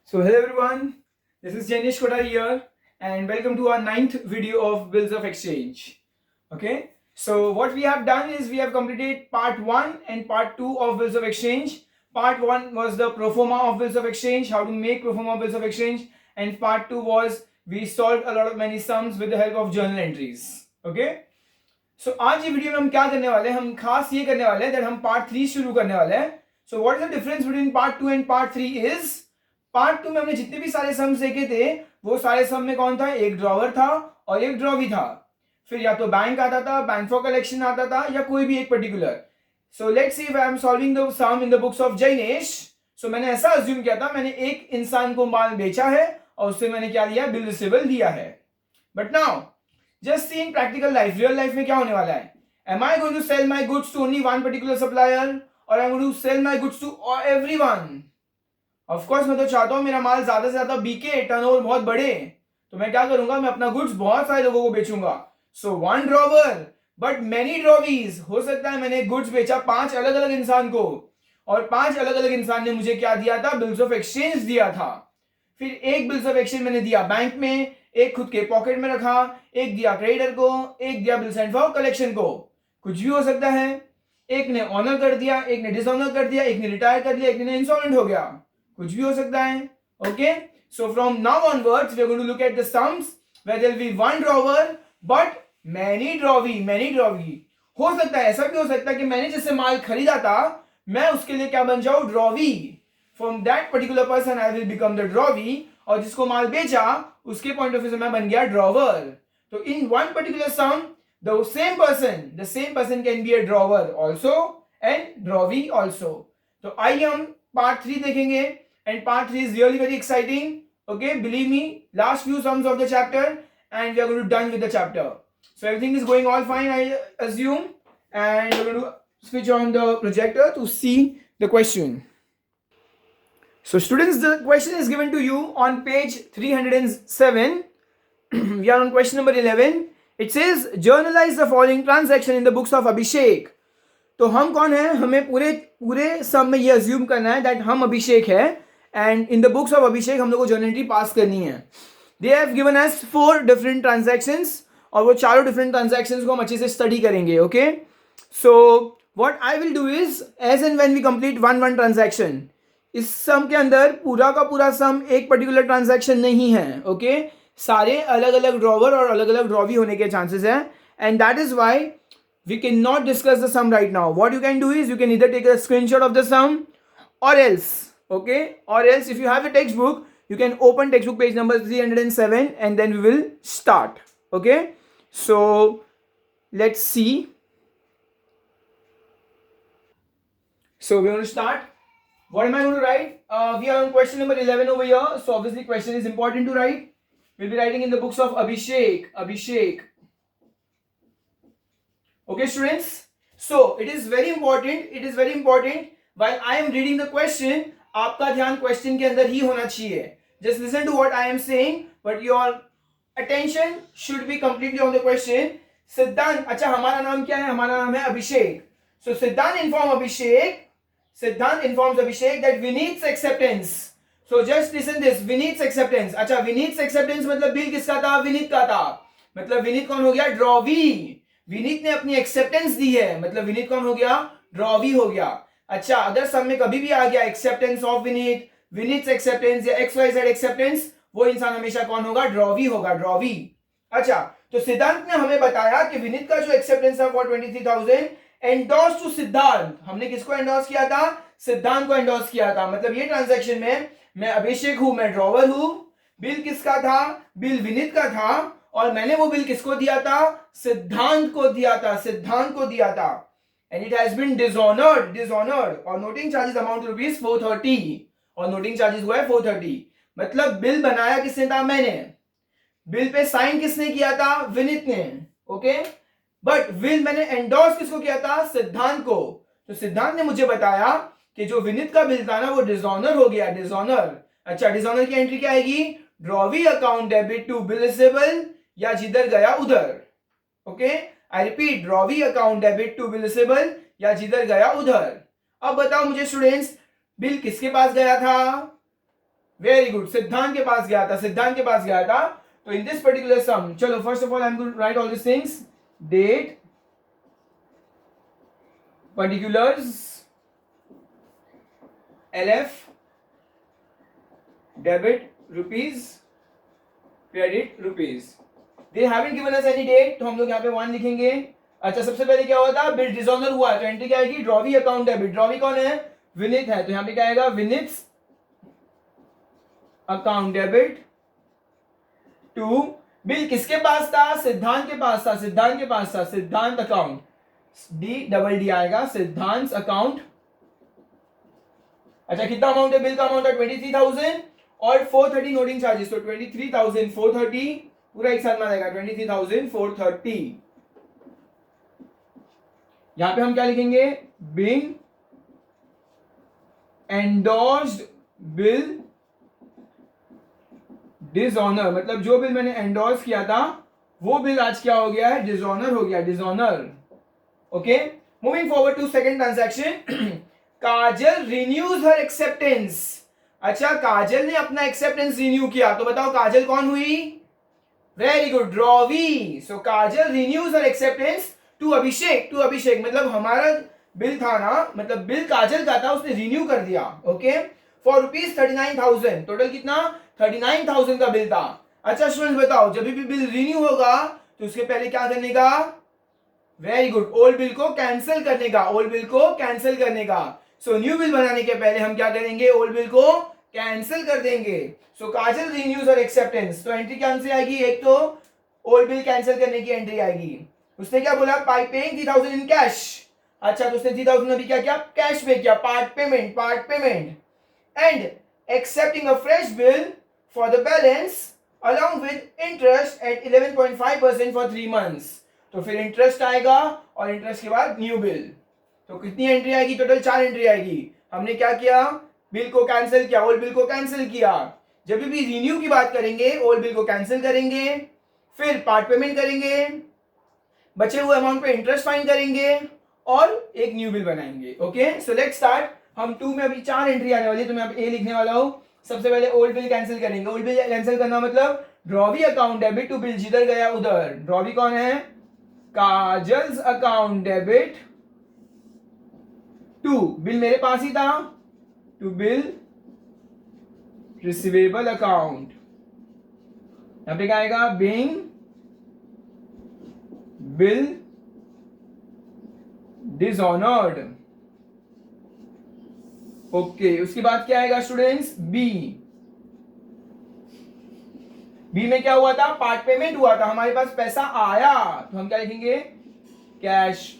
So hello everyone, this is Janish Koda here and welcome to our 9th video of Bills of Exchange. Okay, so what we have done is we have completed part 1 and part 2 of Bills of Exchange. Part 1 was the pro forma of Bills of Exchange, how to make pro forma Bills of Exchange, and part 2 was we solved a lot of many sums with the help of journal entries. Okay, so आज ये video में हम क्या करने वाले हैं, हम खास ये करने वाले हैं that हम part 3 शुरू करने वाले हैं. So what is the difference between part 2 and part 3 is part 2 में हमने जितने भी सारे सम्स देखे थे वो सारे सम में कौन था, एक ड्रॉवर था और एक ड्रॉ भी था. फिर या तो बैंक आता था, बैंक फॉर कलेक्शन आता था, या कोई भी एक particular. So let's see if I am solving the sum in the books of Jainesh. So मैंने ऐसा अज्यूम किया था, मैंने एक इंसान को माल बेचा है और उससे मैंने क्या लिया, बिल रिसीवेबल दिया है. But now just see in practical life, real life में क्या होने वाला है. Am I going to sell my goods to only one particular supplier और I am going to sell my goods to everyone. Of course मैं तो चाहता हूं मेरा माल ज्यादा से ज्यादा बिके, टर्नओवर बहुत बढ़े. तो मैं क्या करूंगा, मैं अपना गुड्स बहुत सारे लोगों को बेचूंगा. So one drawer but many drawees. हो सकता है मैंने गुड्स बेचा 5 अलग अलग इंसान को और 5 अलग अलग इंसान ने मुझे क्या दिया था, बिल्स ऑफ एक्सचेंज दिया था. फिर एक बिल्स ऑफ एक्सचेंज मैंने दिया बैंक में, एक खुद के पॉकेट में रखा, एक दिया क्रेडिटर को, एक दिया बिल्स एंड फॉर कलेक्शन को. कुछ भी हो सकता है. एक ने ऑनर कर दिया, एक ने डिसऑनर कर दिया, एक ने रिटायर कर दिया, एक ने इंसॉल्वेंट हो गया. कुछ भी हो सकता है. Okay, so from now onwards we are going to look at the sums where there will be one drawer but many drawee. हो सकता है, ऐसा भी हो सकता है कि मैंने जिससे माल खरीदा था मैं उसके लिए क्या बन जाऊं, drawee. From that particular person I will become the drawee, और जिसको माल बेचा उसके पॉइंट ऑफ व्यू से मैं बन गया ड्रॉवर. तो in one particular sum the same person can be a drawer also and drawee also. तो आइए हम पार्ट 3 देखेंगे. And part 3 is really very exciting. Okay, believe me, last few sums of the chapter and we are going to done with the chapter. So everything is going all fine, I assume, and we're going to switch on the projector to see the question. So students, the question is given to you on page 307. We are on question number 11. It says journalize the following transaction in the books of Abhishek. तो हम कौन है, हमें पूरे सब में ये assume करना है दैट हम अभिषेक है and in the books of Abhishek हम लोग को जर्नल एंट्री पास करनी है. They have given us 4 different transactions और वो चारों डिफरेंट ट्रांजैक्शंस को हम अच्छे से स्टडी करेंगे. Okay, so what I will do is as and when we complete one transaction, इस सम के अंदर पूरा का पूरा सम एक पर्टिकुलर ट्रांजैक्शन नहीं है. ओके, सारे अलग अलग ड्रॉवर और अलग अलग ड्रॉवी होने के चांसेस हैं and that is why we cannot discuss the sum right now. What you can do is you can either take a screenshot of the sum or else, okay, or else if you have a textbook you can open textbook page number 307 and then we will start. Okay, so let's see. So we're going to start. What am I going to write? We are on question number 11 over here, so obviously question is important to write. We'll be writing in the books of Abhishek. Okay students, so it is very important while I am reading the question, आपका ध्यान question के अंदर ही होना चाहिए. Just listen to what I am saying but your attention should be completely on the question. सिद्धांत, अच्छा हमारा नाम क्या है, हमारा नाम है अभिषेक. So सिद्धांत informs Abhishek that Vineet's acceptance. So just listen this, Vineet's acceptance. अच्छा Vineet's acceptance मतलब बिल किसका था, विनीत का था. मतलब विनीत कौन हो गया, ड्रॉवी. विनीत ने अपनी एक्सेप्टेंस दी है, मतलब विनीत कौन हो गया, ड्रॉवी हो गया. अच्छा, अगर सब में कभी भी आ गया acceptance of Vineet, Vineet acceptance या XYZ एक्सेप्टेंस, वो इंसान हमेशा कौन होगा, ड्रॉवी होगा, ड्रॉवी. अच्छा, तो सिद्धांत ने हमें बताया कि विनीत का जो एक्सेप्टेंस था फॉर 23,000 एंडोर्स टू सिद्धांत. हमने किसको एंडोर्स किया था, सिद्धांत को एंडोर्स किया था. मतलब ये ट्रांजैक्शन में मैं अभिषेक हूं, मैं ड्रॉवर हूं. बिल किसका था, बिल विनीत का था और मैंने वो बिल किसको दिया था, सिद्धांत को दिया था. And it has been dishonoured और noting charges amount to rupees 430 और नोटिंग चार्जेस हुआ है 430. मतलब बिल बनाया किसने था, मैंने. बिल पे साइन किसने किया था, विनीत ने. ओके, बट बिल मैंने एंडोर्स किसको किया था, सिद्धांत को. तो सिद्धांत ने मुझे बताया कि जो विनीत का बिल था ना वो डिसऑनर हो गया, डिसऑनर. अच्छा, डिसऑनर की एंट्री क्या आएगी, drawee account debit to bill receivable या जिधर गया उधर. Okay, I repeat, drawee account debit to bill receivable या जिधर गया उधर. अब बताओ मुझे स्टूडेंट्स, बिल किसके पास गया था, वेरी गुड, सिद्धांत के पास गया था, सिद्धांत के पास गया था। तो इन दिस पर्टिकुलर सम, चलो first of all I am going to write all this things, date, particulars, LF, debit rupees, credit rupees. They haven't given us any date, तो हम लोग यहाँ पे 1 लिखेंगे। अच्छा, सबसे पहले क्या हुआ था, बिल डिसऑनर हुआ है, तो एंट्री क्या आएगी, ड्रॉवी अकाउंट डेबिट। ड्रॉवी कौन है, विनीत है, तो यहाँ पे क्या आएगा, Vineet account debit to, bill किसके पास था, सिद्धांत के पास था, सिद्धांत के पास था, सिद्धांत अकाउंट, D आएगा, सिद्धांत अकाउंट। अच्छा, कितना अमाउंट है, बिल का अमाउंट है 23,000 और 430 नोटिंग चार्जेस, तो 23,430 पूरा एक साथ में आएगा, 23,430। यहां पे हम क्या लिखेंगे, बिंग एंडोर्स्ड बिल डिसऑनर, मतलब जो बिल मैंने एंडोर्स किया था वो बिल आज क्या हो गया है, डिसऑनर हो गया, dishonour. Okay, moving forward to second transaction. Kajal renews her acceptance. अच्छा, काजल ने अपना एक्सेप्टेंस रिन्यू किया, तो बताओ काजल कौन हुई, very good, drawee. So Kajal renews her acceptance to Abhishek, to Abhishek मतलब हमारा बिल था ना, मतलब बिल काजल का था, उसने रिन्यू कर दिया। ओके, फॉर रुपीज 39,000, टोटल कितना, 39,000 का बिल था। अच्छा स्टूडेंट्स बताओ, जब भी बिल रिन्यू होगा तो उसके पहले क्या करने का, वेरी गुड, ओल्ड बिल को कैंसिल करने का, ओल्ड बिल को कैंसिल करने का। सो न्यू बिल बनाने के पहले हम क्या करेंगे, ओल्ड बिल को कैंसिल कर देंगे। सो काजल रिन्यूज और एक्सेप्टेंस, तो एंट्री क्या आंसर आएगी, एक तो ओल्ड बिल कैंसिल करने की एंट्री आएगी। उसने क्या बोला, बाय पेइंग 3,000 इन कैश। अच्छा, तो उसने 3,000 अभी क्या किया, कैश पे किया, part payment, part payment. And accepting a fresh bill for the balance along with interest at 11.5% for 3 months। तो फिर इंटरेस्ट आएगा और इंटरेस्ट के बाद न्यू बिल। तो कितनी एंट्री आएगी, टोटल 4 एंट्री आएगी। हमने क्या किया, बिल को कैंसिल किया, ओल्ड बिल को कैंसिल किया। जब भी रिन्यू की बात करेंगे, ओल्ड बिल को कैंसिल करेंगे, फिर पार्ट पेमेंट करेंगे, बचे हुए अमाउंट पे इंटरेस्ट फाइन करेंगे और एक न्यू बिल बनाएंगे। Okay, so let's start. हम 2 में अभी 4 एंट्री आने वाली है, तो मैं अब ए लिखने वाला हूं। सबसे पहले ओल्ड बिल कैंसिल करेंगे, ओल्ड बिल कैंसिल करना मतलब drawee account debit to bill, जिधर गया उधर। ड्रॉवी कौन है, Kajal's account debit to, bill मेरे पास ही था, टू बिल रिसीवेबल अकाउंट। यहां पे क्या आएगा, बिंग बिल डिसऑनर्ड। ओके, उसके बाद क्या आएगा स्टूडेंट्स, बी। बी में क्या हुआ था, पार्ट पेमेंट हुआ था, हमारे पास पैसा आया, तो हम क्या लिखेंगे, कैश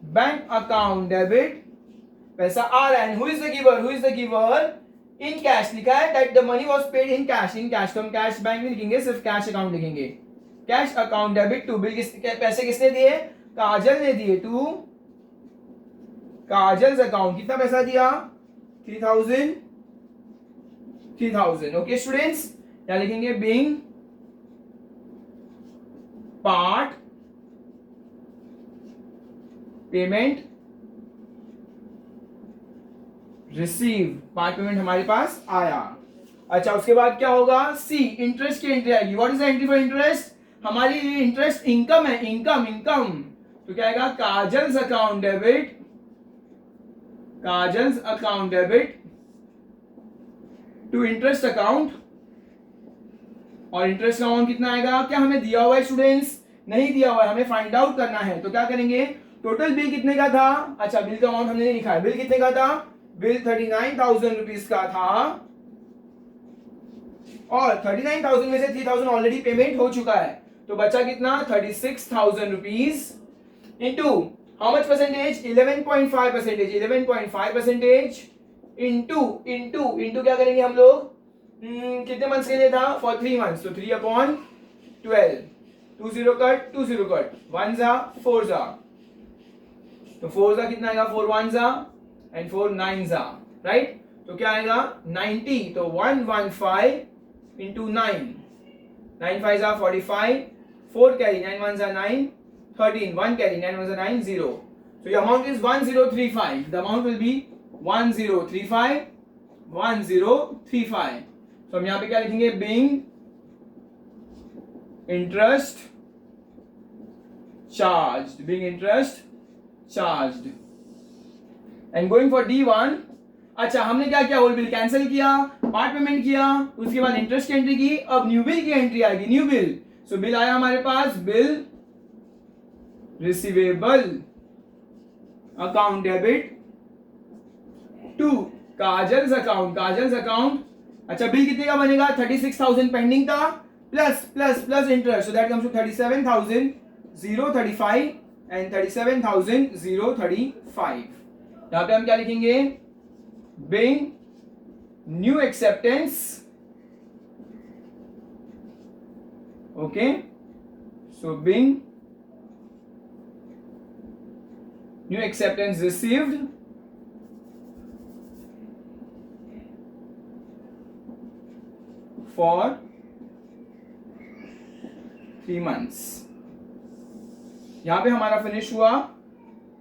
बैंक अकाउंट डेबिट, पैसा आ रहा है, who is the giver, who is the giver, in cash लिखा है, that the money was paid in cash, in cash, तो हम कैश बैंक नहीं लिखेंगे, सिर्फ कैश अकाउंट लिखेंगे। Cash account debit to bill, पैसे किसने दिए, काजल ने दिए, टू काजल्स अकाउंट, कितना पैसा दिया, 3,000, 3,000। ओके स्टूडेंट्स, क्या लिखेंगे, being part payment receive, part payment हमारे पास आया। अच्छा, उसके बाद क्या होगा, सी, इंटरेस्ट की एंट्री आएगी। What is the entry for interest, हमारी इंटरेस्ट इनकम है, इनकम, इनकम, तो क्या आएगा, Kajal's account debit, Kajal's account debit to interest account, और इंटरेस्ट का अमाउंट कितना आएगा, क्या हमें दिया हुआ है स्टूडेंट्स, नहीं दिया हुआ है, हमें फाइंड आउट करना है। तो क्या करेंगे, टोटल बिल कितने का था, अच्छा बिल का अमाउंट हमने नहीं लिखा है, बिल कितने का था, बिल 39,000 रुपीज का था, और 39,000 में से 3,000 ऑलरेडी पेमेंट हो चुका है, तो बचा कितना, 36,000 rupees into how much percentage, 11.5%, 11.5% into क्या करेंगे हम लोग, कितने मंथ्स के लिए था, फॉर 3 मंथ्स, तो 3/12, 2 0 कट, 2 0 कट, 1 जा 4 जा, तो 4 जा कितना आएगा, 4 1 जा एंड 4 9 जा, राइट, तो क्या आएगा 90, तो 115 इंटू 9, 9 5 जा 45, 4 कैरी, 9 1 जा 9, 13, 1 carry, 9 1 9, 0. So your amount is 1035. The amount will be 1035. 1035। तो हम यहाँ पे क्या लिखेंगे, being interest charged, being interest charged. And going for D1, अच्छा हमने क्या किया, ओल्ड बिल कैंसिल किया, पार्ट पेमेंट किया, उसके बाद इंटरेस्ट की एंट्री की, अब न्यू बिल की एंट्री आएगी, न्यू बिल। सो बिल आया हमारे पास, bill receivable account debit to Kajal's account, Kajal's account. अच्छा बिल कितने का बनेगा, 36,000 पेंडिंग था, plus plus plus interest, so that comes to 37,035 and 37,035। यहां पे हम क्या लिखेंगे, being new acceptance, okay, so being new acceptance received for 3 months। यहां पे हमारा फिनिश हुआ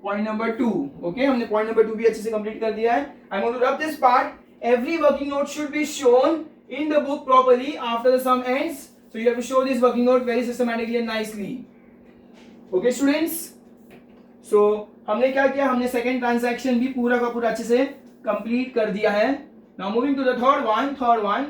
पॉइंट नंबर 2। ओके, हमने पॉइंट नंबर 2 भी अच्छे से कंप्लीट कर दिया है। I am going to rub this part. Every working note should be shown in the book properly after the sum ends, so you have to show this working note very systematically and nicely. Okay students, सो हमने क्या किया, हमने second transaction भी पूरा का पूरा अच्छे से कंप्लीट कर दिया है। Now moving to the third one.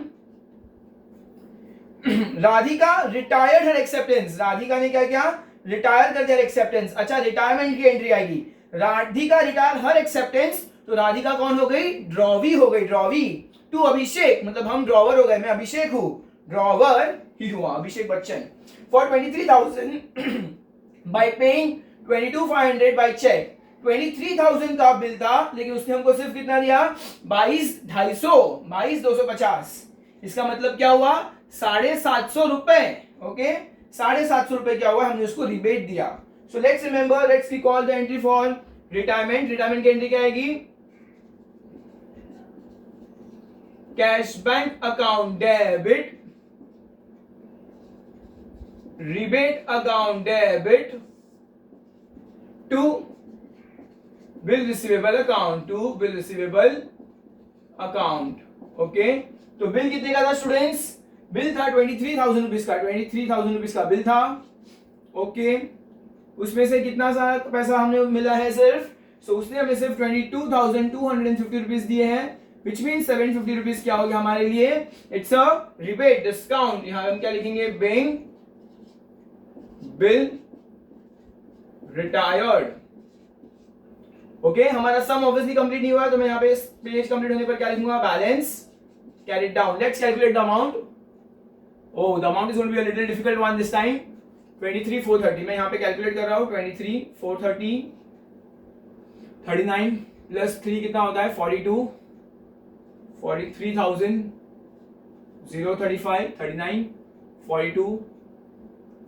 Radhika retired her acceptance, Radhika ने क्या किया, रिटायर कर दिया एक्सेप्टेंस। अच्छा रिटायरमेंट की एंट्री आएगी, राधिका रिटायर हर एक्सेप्टेंस, तो राधिका कौन हो गई, ड्रॉवी हो गई, ड्रॉवी टू अभिषेक, मतलब हम ड्रॉवर हो गए, मैं अभिषेक हूं, ड्रॉवर ही हुआ Abhishek Bachchan, for 23,000 by paying 22,500 by cheque. 23,000 का बिल था, लेकिन उसने हमको सिर्फ कितना दिया, 22,250। इसका मतलब क्या हुआ, 750 रुपए। ओके, 750 रुपए क्या हुआ, हमने उसको रिबेट दिया। So let's remember, let's recall the entry for retirement. Retirement की एंट्री क्या आएगी, cash bank account debit, rebate account debit to bill receivable account, to bill receivable account. Okay, तो बिल कितने का था स्टूडेंट्स, बिल था 23,000 rupees का, 23,000 rupees का बिल था। ओके, उसमें से कितना सा पैसा हमें मिला है सिर्फ, सो उसने हमें सिर्फ 22,250 रुपीज दिए हैं, विच मीन 750 रुपीज क्या हो गया हमारे लिए, इट्स अ रिबेट डिस्काउंट। यहां हम क्या लिखेंगे, बिंग बिल रिटायर्ड। ओके, हमारा सम ऑब्वियसली कंप्लीट नहीं हुआ, तो मैं यहाँ पे पेज कंप्लीट होने पर क्या लिखूंगा, balance carried down. Let's calculate the amount. Oh, the amount is going to be a little difficult one this time. 23,430, मैं यहाँ पे कैलकुलेट कर रहा हूँ, 23,430, 39 प्लस 3 कितना होता है, 42, 43,035, 39, 42,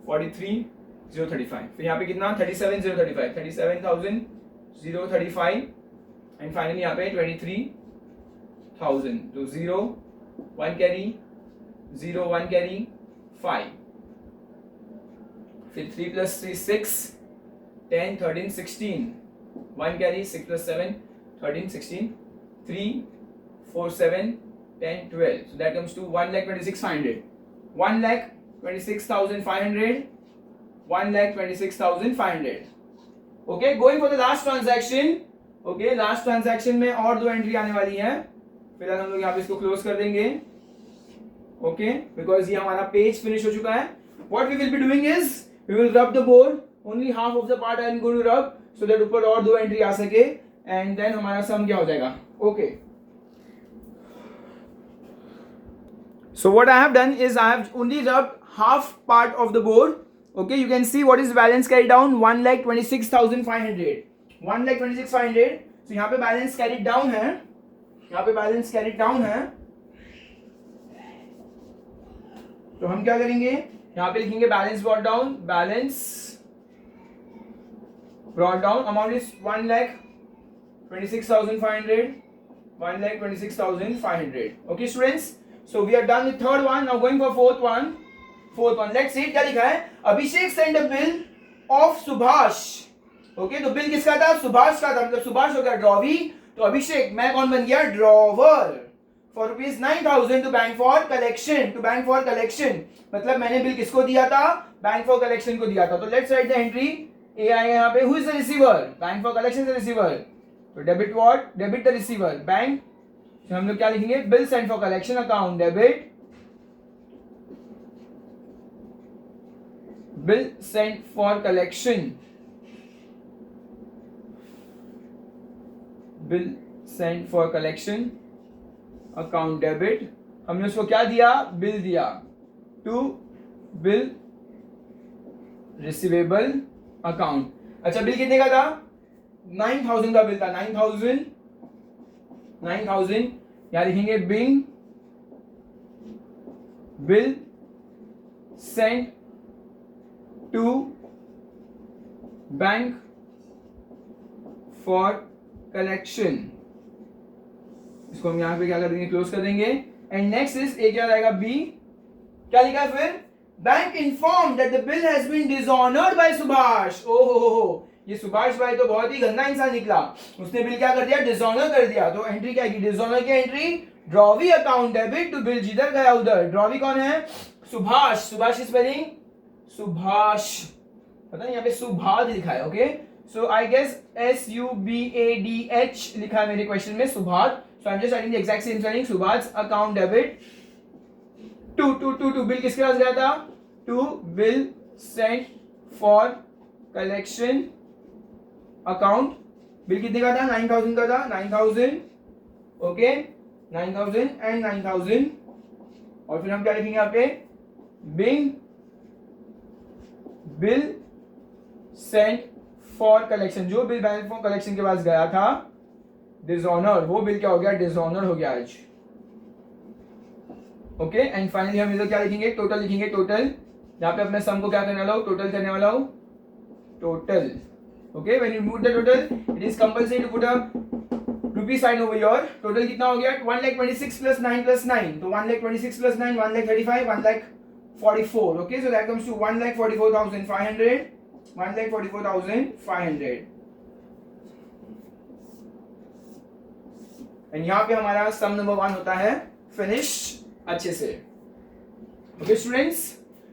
43,035, फिर यहाँ पे कितना, 37,035, 37,035 एंड फाइनली यहाँ पे 23,000, तो 0 1 कैरी, 0 1 कैरी 5, फिर 3 plus 3 6, 10 13 16, 1 carry, 6 plus 7 13 16, 3 4 7 10 12, so that comes to 1,26,500, 1,26,500, 1,26,500. Okay, going for the last transaction. Okay, last transaction में और 2 एंट्री आने वाली है, फिलहाल हम लोग यहाँ पे इसको क्लोज कर देंगे। ओके, बिकॉज ये हमारा पेज फिनिश हो चुका है। What we will be doing is we will rub the board, only half of the part I am going to rub, so that ऊपर और 2 एंट्री आ सके, एंड देन हमारा सम क्या हो जाएगा। Okay, so what I have done is I have only rubbed half part of the board. Okay, you can see what is balance carry down, 1,26,500, 1,26,500। सो यहाँ पे balance carry down है, यहाँ पे बैलेंस कैरी डाउन है, तो हम क्या करेंगे, यहां पे लिखेंगे balance brought down, balance brought down, amount is 1,26,500, 1,26,500। Okay students, so we are done with third one. Now going for fourth one. Let's see क्या लिखा है, Abhishek send a bill of Subhash. Okay, तो बिल किसका था, सुभाष का था, मतलब सुभाष हो गया ड्रॉवी, तो अभिषेक मैं कौन बन गया, drawer, for rupees 9,000 to bank for collection, मतलब मैंने बिल किसको दिया था, बैंक फॉर कलेक्शन को दिया था. तो लेट्स राइट द एंट्री. ए आएगा यहाँ पे, who is the receiver, bank for collection the receiver. तो debit what, debit the receiver, bank. तो हम लोग क्या लिखेंगे, bill sent for collection account debit, bill sent for collection, bill sent for collection account debit. हमने उसको क्या दिया, बिल दिया, टू बिल रिसीवेबल अकाउंट. अच्छा बिल कितने का था, 9,000 का बिल था, 9,000 यहां लिखेंगे being bill sent to bank for collection. इसको हम यहां पे क्या कर देंगे, क्लोज कर देंगे. एंड नेक्स्ट इज ए क्या रहेगा, बी. क्या लिखा है फिर, bank inform that the bill has been dishonoured by Subhash. ओहो, ये सुभाष भाई तो बहुत ही गंदा इंसान निकला. उसने बिल क्या कर दिया, डिसऑनर कर दिया. तो एंट्री क्या की, डिसऑनर की entry, drawee account debit to bill जिधर गया उधर. ड्रॉवी कौन है, सुभाष. सुभाष की स्पेलिंग सुभाष, पता नहीं यहाँ पे सुभाष लिखा है. Okay, so I guess SUBADH लिखा है मेरे क्वेश्चन में, Subhash. So I am just writing the exact same spelling, Subhash account debit to bill किसके पास गया था, to bill sent for collection account. Bill कितने का था, 9,000 का था, 9,000. Okay, 9,000 and 9,000. और फिर हम क्या लिखेंगे यहाँ पे, being bill sent for collection. जो बिल बैंक फॉर कलेक्शन के पास गया था डिसऑनर, वो बिल क्या हो गया, डिसऑनर हो गया आज. ओके, एंड फाइनली हम इधर क्या लिखेंगे, टोटल लिखेंगे. टोटल यहाँ पे अपने सम को क्या करने वाला हो, टोटल करने वाला हो, total. Okay, when you put the total it is compulsory to put a rupee sign over your. Total कितना हो गया, 1,26,000 प्लस 9 प्लस 9. तो 1,26,000 plus 9 1,35,000, 1,44,000. Okay, so that comes to 1,44,500, 1,44,500. And यहाँ पे हमारा सम नंबर 1 होता है फिनिश अच्छे से. Okay students,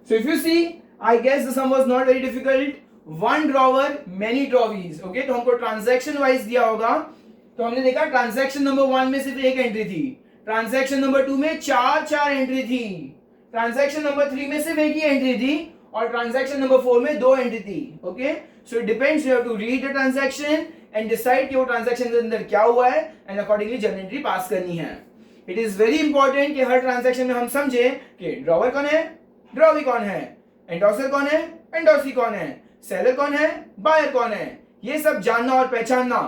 so if you see, I guess the sum was not very difficult. One drawer many drawees. Okay, तो हमको ट्रांजैक्शन वाइज दिया होगा. तो हमने देखा ट्रांजैक्शन नंबर 1 में सिर्फ एक एंट्री थी, ट्रांजैक्शन नंबर 2 में चार एंट्री थी, ट्रांजैक्शन नंबर 3 में सिर्फ एक ही एंट्री थी, और ट्रांजैक्शन नंबर 4 में 2 एंट्री थी. Okay, so it depends, you have to read the transaction and decide कि वो ट्रांजैक्शन के अंदर क्या हुआ है, and accordingly journal entry pass करनी है. इट इज वेरी इंपॉर्टेंट कि हर ट्रांजैक्शन में हम समझे कि ड्रॉवर कौन है, ड्रॉवी कौन है, एंडोर्सर कौन है, एंडोर्सी कौन है, सेलर कौन है, बायर कौन है. ये सब जानना और पहचानना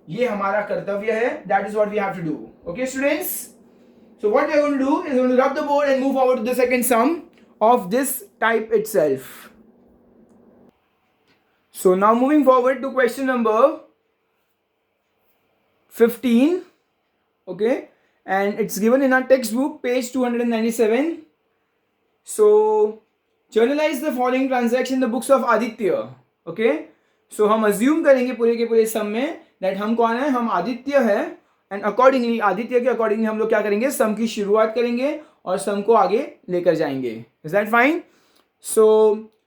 ये हमारा कर्तव्य है. That is what we have to do. Okay students, so what we are going to do is going to rub the board and move forward to the second sum of this type itself. So now moving forward to question number 15. Okay, and it's given in our textbook page 297. So journalize the following transaction in the books of Aditya. Okay, so हम assume करेंगे पूरे के पूरे सम में that हम कौन है, हम आदित्य है, एंड अकॉर्डिंगली आदित्य के अकॉर्डिंगली हम लोग क्या करेंगे, सम की शुरुआत करेंगे और सम को आगे लेकर जाएंगे. Is that fine? सो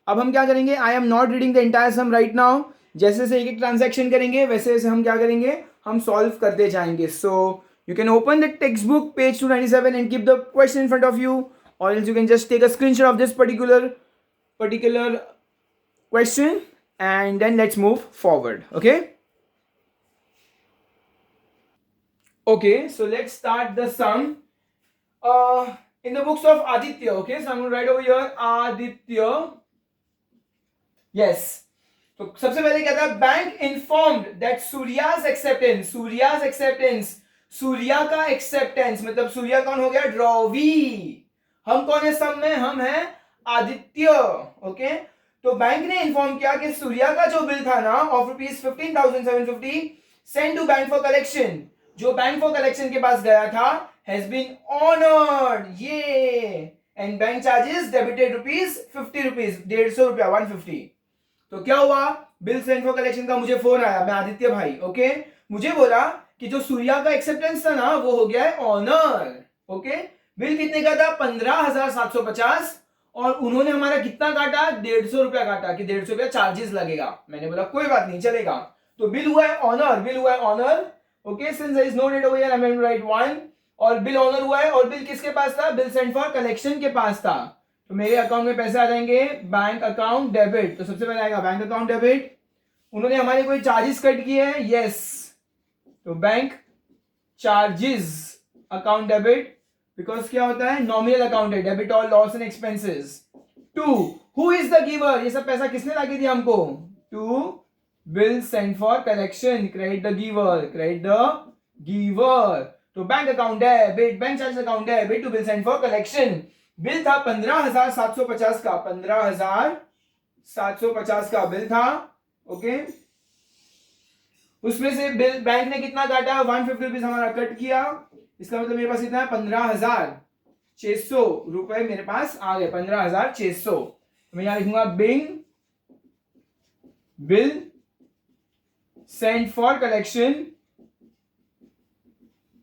अब हम क्या करेंगे, I am not reading the entire sum right now. जैसे जैसे एक एक ट्रांजैक्शन करेंगे वैसे वैसे हम क्या करेंगे, हम सॉल्व करते जाएंगे. So you can open the textbook page 297 and keep the question in front of you, और else you can just take a screenshot of this particular question and then let's move forward. Okay, so let's start the sum in the books of Aditya. Okay, so I'm going to write over here Aditya. Yes, so सबसे पहले क्या था, bank informed that सूर्या's acceptance, Surya का acceptance, मतलब सूर्या कौन हो गया, drawee. हम कौन है सब में, हम है आदित्य. ओके, तो बैंक ने इन्फॉर्म किया कि सूर्या का जो बिल था ना of ₹15,750 send to bank for collection, जो बैंक फॉर कलेक्शन के पास गया था, हैज बीन ऑनर्ड. ये एंड बैंक चार्जेस डेबिटेड ₹50, ₹150, 150. तो क्या हुआ, बिल सेंड फॉर कलेक्शन का मुझे फोन आया, मैं आदित्य भाई. ओके, मुझे बोला कि जो सूर्या का एक्सेप्टेंस था ना वो हो गया है ऑनर. ओके, बिल कितने का था? 15,750, और उन्होंने हमारा कितना काटा? 150 रुपया काटा कि 150 रुपया चार्जेस लगेगा। मैंने बोला कोई बात नहीं, चलेगा। तो बिल हुआ है ऑनर, बिल हुआ है honour. Okay, since there is no date over here, I am going to write 1, और बिल ऑनर हुआ है। और बिल किसके पास था? बिल सेंट फॉर कलेक्शन के पास था। तो मेरे अकाउंट में पैसे आ जाएंगे बैंक अकाउंट डेबिट। तो सबसे पहले आएगा बैंक अकाउंट डेबिट। उन्होंने हमारे कोई चार्जेस कट किए हैं? यस। तो bank charges account debit, because क्या होता है? नॉमिनल अकाउंट है, debit all loss and expenses. To, who is the giver? ये सब पैसा किसने लाके दिया हमको? To bill sent for collection, credit the giver, credit the giver. तो bank account debit, bank charge account debit to bill sent for collection. Bill था 15,750 का, 15,750 का बिल था। ओके, उसमें से बिल बैंक ने कितना काटा? 150 रुपीज हमारा कट किया। इसका मतलब मेरे पास कितना है? 15,600 रुपए मेरे पास आ गए, 15,600। मैं यहां लिखूंगा बिल सेंट फॉर कलेक्शन,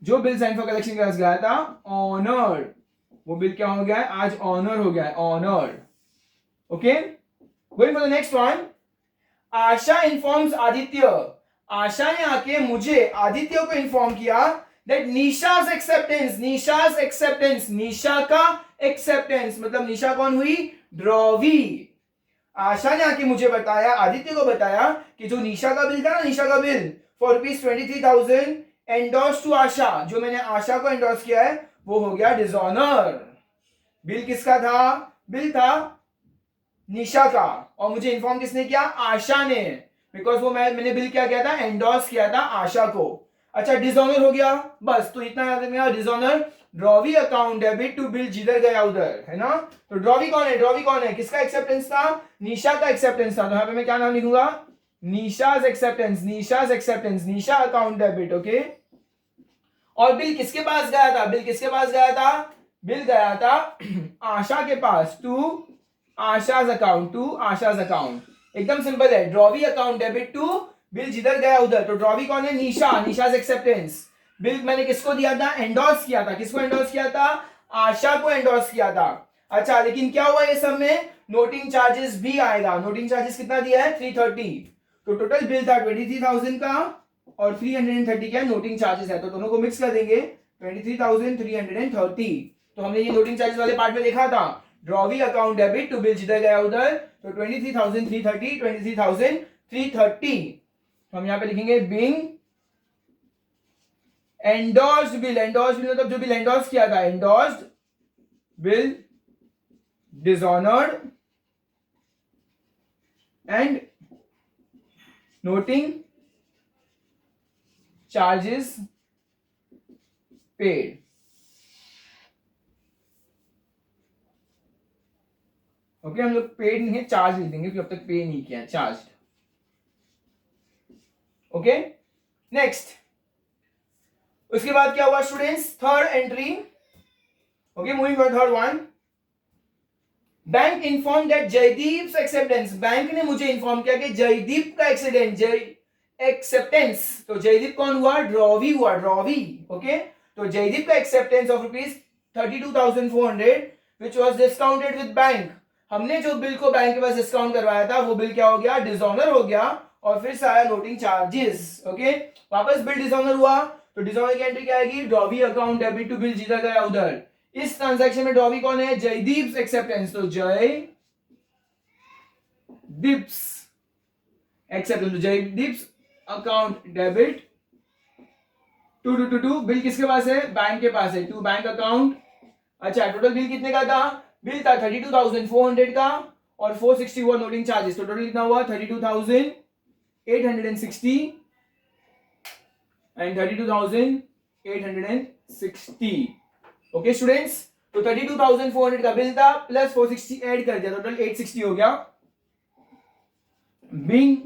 जो बिल सेंट फॉर कलेक्शन के पास गया था, ऑनर्ड। वो बिल क्या हो गया है? आज ऑनर हो गया है, honoured. Okay, going for the next one. Asha informs Aditya. Asha ने आके मुझे, आदित्य को इन्फॉर्म किया that Nisha's acceptance, Nisha's acceptance, Nisha का एक्सेप्टेंस, मतलब निशा कौन हुई? ड्रॉवी। आशा ने आके मुझे बताया, आदित्य को बताया कि जो निशा का बिल था ना, निशा का बिल फॉर ₹23,000 एंडोर्स टू आशा, जो मैंने आशा को एंडोर्स किया है, वो हो गया डिसऑनर। बिल किसका था? बिल था निशा का, और मुझे इन्फॉर्म किसने किया? आशा ने, बिकॉज वो मैंने बिल क्या किया था? एंडोर्स किया था आशा को। अच्छा, डिसऑनर हो गया, बस। तो इतना याद रखना, dishonour drawee account debit to bill जिधर गया उधर, है ना। तो ड्रॉवी कौन है? ड्रॉवी कौन है? किसका एक्सेप्टेंस था? निशा का एक्सेप्टेंस था। तो यहाँ पे मैं क्या नाम लिखूंगा? निशा's एक्सेप्टेंस, निशा's एक्सेप्टेंस, निशा अकाउंट डेबिट। ओके, और बिल किसके पास गया था? बिल किसके पास गया था? बिल गया था आशा के पास, to Asha's account, to Asha's account. एकदम सिंपल है, drawee account debit to bill जिधर गया उधर। तो ड्रॉवी कौन है? निशा, निशाज एक्सेप्टेंस। बिल मैंने किसको दिया था? एंडोर्स किया था। किसको एंडोर्स किया था? आशा को एंडोर्स किया था। अच्छा, लेकिन क्या हुआ ये सब में? नोटिंग चार्जेस भी आएगा। नोटिंग चार्जेस कितना दिया है? 330। तो टोटल बिल था 23,000 का, और 330 क्या नोटिंग चार्जेस है, तो दोनों को मिक्स कर देंगे, 23,330। तो हमने ये नोटिंग चार्जेस वाले पार्ट में देखा था, drawee account debit to bill जिधर गया उधर। तो 23,330, 23,330। हम यहां पे लिखेंगे being endorsed bill. Endorsed bill मतलब जो बिल एंडोर्स किया था, endorsed bill dishonoured and noting charges paid. Okay, हम लोग पेड नहीं है, चार्ज लिख देंगे, क्योंकि अब तक पे नहीं किया, चार्ज। Okay, next. उसके बाद क्या हुआ students? Third entry. Okay, moving for third one. Bank inform that Jaideep acceptance. Bank ने मुझे इन्फॉर्म किया कि जयदीप का एक्सेप्टेंस। तो जयदीप कौन हुआ? ड्रॉवी हुआ, ड्रॉवी। ओके, तो जयदीप का acceptance of ₹32,400 which was discounted with bank. हमने जो बिल को बैंक के पास डिस्काउंट करवाया था, वो बिल क्या हो गया? डिसऑनर हो गया, और फिर से आया नोटिंग चार्जेस। ओके, वापस बिल डिसऑनर हुआ, तो डिसऑनर की एंट्री क्या आएगी? Drawee account debit to bill जिधर गया उधर। इस ट्रांजैक्शन में ड्रॉवी कौन है? जयदीप एक्सेप्टेंस। तो Jaydeep's acceptance, Jaydeep's account debit to bill किसके पास है? बैंक के पास है, टू बैंक अकाउंट। अच्छा, टोटल बिल कितने का था? बिल था 32,400 का, और 460 हुआ नोटिंग चार्जेस। तो टोटल कितना हुआ? 32,860 एंड 32,860। ओके स्टूडेंट्स, तो 32,400 का बिल था, प्लस 460 ऐड कर दिया, टोटल 860 हो गया। बिंग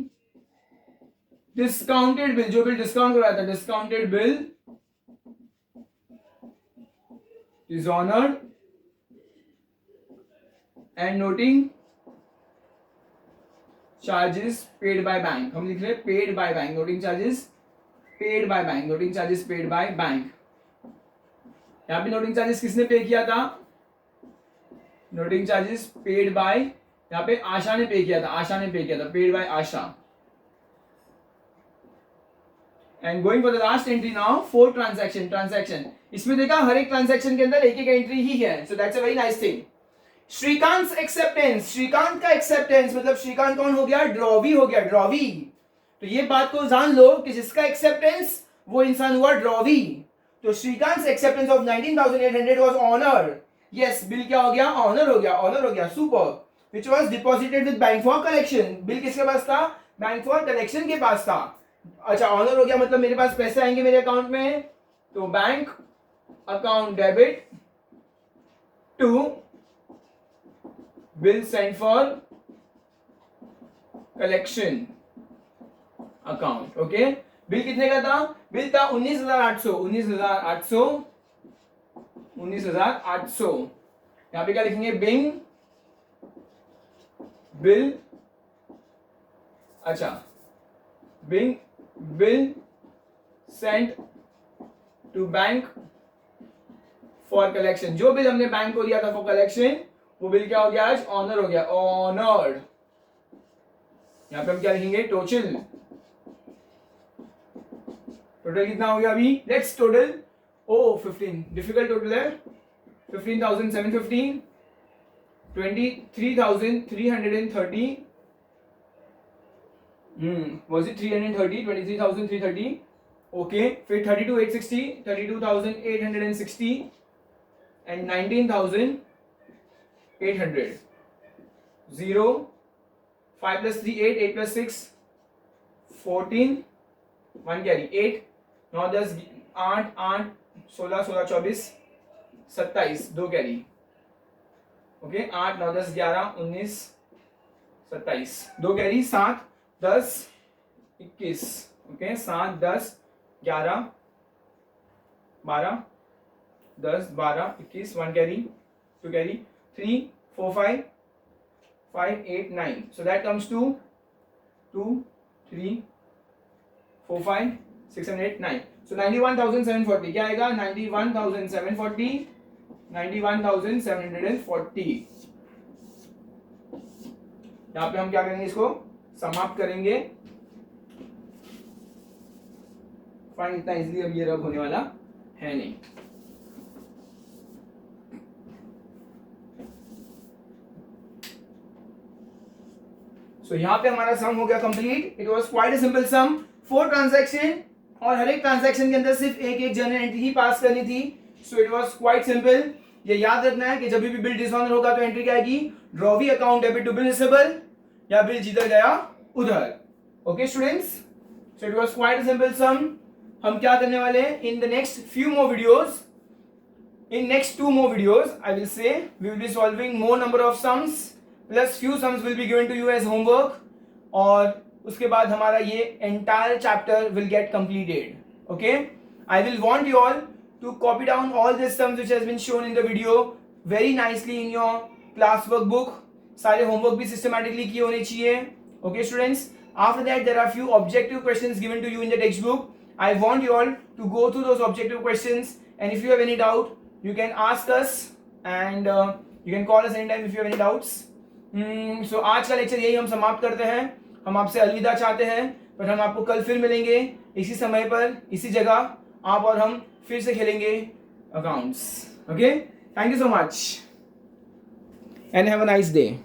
डिस्काउंटेड बिल, जो बिल डिस्काउंट करवाया था, discounted bill is honoured and noting charges paid by bank. हम लिख रहे हैं paid by bank, noting charges paid by bank, noting charges paid by bank. यहाँ पे नोटिंग चार्जेस किसने पे किया था? नोटिंग चार्जेस पेड बाय, यहाँ पे आशा ने पे किया था, आशा ने पे किया था, paid by Asha. And going for the last entry now, 4 transaction. इसमें देखा हर एक ट्रांजैक्शन के अंदर एक एक एंट्री ही है. So that's a very nice thing. Shrikant acceptance, Shrikant का एक्सेप्टेंस मतलब श्रीकांत कौन हो गया? ड्रॉवी हो गया, ड्रॉवी. तो ये बात को जान लो कि जिसका एक्सेप्टेंस वो इंसान हुआ ड्रॉवी. तो Shrikant acceptance of 19,800 was honoured. Yes, bill क्या हो गया? ऑनर हो गया, ऑनर हो गया. Super. Which was deposited with bank for collection. Bill किसके पास था? बैंक फॉर कलेक्शन के पास था. अच्छा, ऑनर हो गया मतलब मेरे पास पैसे आएंगे मेरे अकाउंट में. तो bank account debit to bill sent for collection account. Okay, bill कितने का था? बिल था 19,800. 19,800. यहां पे क्या लिखेंगे? Being bill. अच्छा, being bill sent to bank for collection. जो बिल हमने बैंक को दिया था फॉर कलेक्शन, वो बिल क्या हो गया? आज ऑनर हो गया, ऑनर्ड. यहां पे हम क्या लिखेंगे? टोटल. टोटल कितना हो गया अभी? Let's total. Oh 15, difficult total है. 15,750, 23,330. was it 330? 23,330. ओके, फिर 32,860, 32,860 and 19,800. 0, 5 plus 3 8, 8 plus 6 14, 1 carry 8, 9 10 8 8 16 16 24 27, 2 carry. Okay, 8 9 10 11 19 27, 2 carry. 7 10 21. Okay, 7 10 11 12 10 12 21, 1 carry, 2 carry, 3 4 5 5 8 9. So that comes to 2 3 4 5 6 7 8 9. So 91,740. क्या आएगा? 91,740, 91,740. यहां पे हम क्या करेंगे? इसको समाप्त करेंगे. फाइन, इतना इजीली अब ये रब होने वाला है नहीं. सो यहाँ पे हमारा सम हो गया complete. It was quite a simple some. 4 transaction और हर एक ट्रांजैक्शन के अंदर सिर्फ एक एक जर्नल एंट्री ही पास करनी थी. सो इट वाज क्वाइट सिंपल. ये याद रखना है कि जब भी बिल डिसऑनर होगा तो एंट्री क्या आएगी? Drawee account debit to bill receivable, या बिल जिधर गया उधर. Okay students, so it was quite a simple sum. हम क्या करने वाले हैं? In the next few more videos, in next 2 more videos, I will say we will be solving more number of sums plus few sums will be given to you as homework. और उसके बाद हमारा ये entire chapter will get completed. Okay, I will want you all to copy down all these sums which has been shown in the video very nicely in your class workbook. सारे homework भी systematically किए होने चाहिए. Okay students, after that there are few objective questions given to you in the textbook. I want you all to go through those objective questions, and if you have any doubt you can ask us, and you can call us anytime if you have any doubts. So आज का lecture यही हम समाप्त करते हैं. हम आपसे अलविदा चाहते हैं, पर हम आपको कल फिर मिलेंगे इसी समय पर इसी जगह. आप और हम फिर से खेलेंगे accounts. Okay, thank you so much and have a nice day.